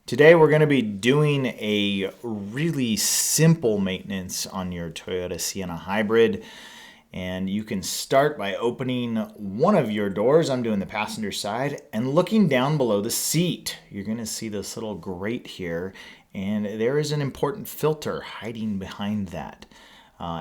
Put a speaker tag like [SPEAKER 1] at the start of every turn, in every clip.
[SPEAKER 1] Today we're going to be doing a really simple maintenance on your Toyota Sienna hybrid. And you can start by opening one of your doors. I'm doing the passenger side, and looking down below the seat. You're going to see this little grate here, and there is an important filter hiding behind that.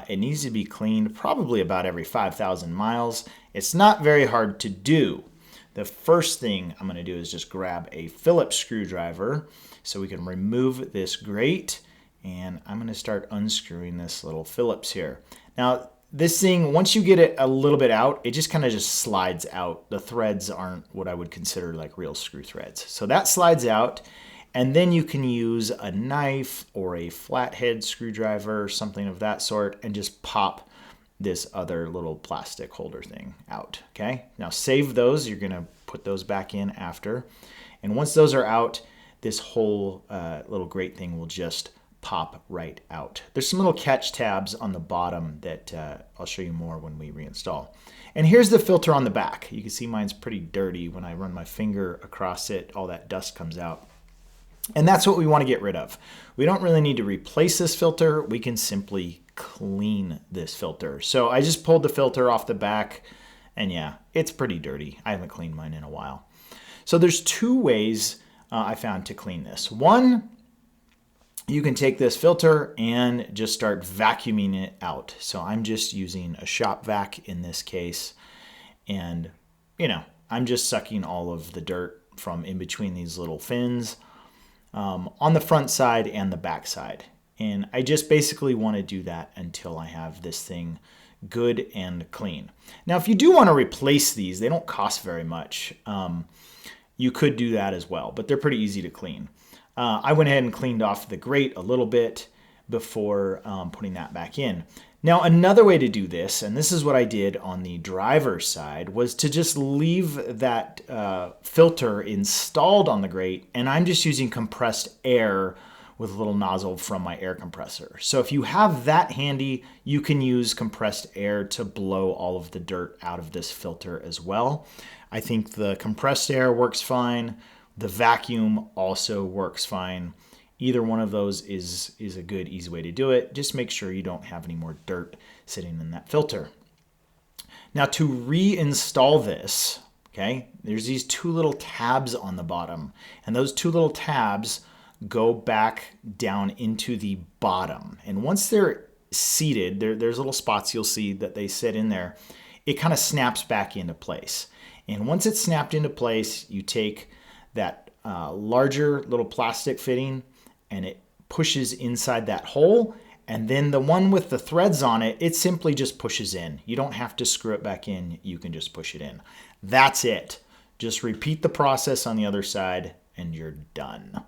[SPEAKER 1] It needs to be cleaned probably about every 5,000 miles. It's not very hard to do. The first thing I'm going to do is just grab a Phillips screwdriver so we can remove this grate, and I'm going to start unscrewing this little Phillips here. Now this thing, once you get it a little bit out, it just kind of just slides out. The threads aren't what I would consider like real screw threads. So that slides out, and then you can use a knife or a flathead screwdriver, something of that sort, and just pop this other little plastic holder thing out. Okay, now save those. You're going to put those back in after. And once those are out, this whole little grate thing will just pop right out. There's some little catch tabs on the bottom that I'll show you more when we reinstall. And here's the filter on the back. You can see mine's pretty dirty. When I run my finger across it, all that dust comes out. And that's what we want to get rid of. We don't really need to replace this filter. We can simply clean this filter. So I just pulled the filter off the back, and yeah, it's pretty dirty. I haven't cleaned mine in a while. So there's two ways I found to clean this. One, you can take this filter and just start vacuuming it out. So I'm just using a shop vac in this case, and I'm just sucking all of the dirt from in between these little fins on the front side and the back side. And I just basically want to do that until I have this thing good and clean. Now, if you do want to replace these, they don't cost very much. You could do that as well, but they're pretty easy to clean. I went ahead and cleaned off the grate a little bit before putting that back in. Now, another way to do this, and this is what I did on the driver's side, was to just leave that filter installed on the grate, and I'm just using compressed air with a little nozzle from my air compressor. So if you have that handy, you can use compressed air to blow all of the dirt out of this filter as well. I think the compressed air works fine. The vacuum also works fine. Either one of those is a good, easy way to do it. Just make sure you don't have any more dirt sitting in that filter. Now to reinstall this, okay, there's these two little tabs on the bottom, and those two little tabs go back down into the bottom. And once they're seated, there's little spots you'll see that they sit in there. It kind of snaps back into place. And once it's snapped into place, you take that larger little plastic fitting and it pushes inside that hole. And then the one with the threads on it, it simply just pushes in. You don't have to screw it back in. You can just push it in. That's it. Just repeat the process on the other side and you're done.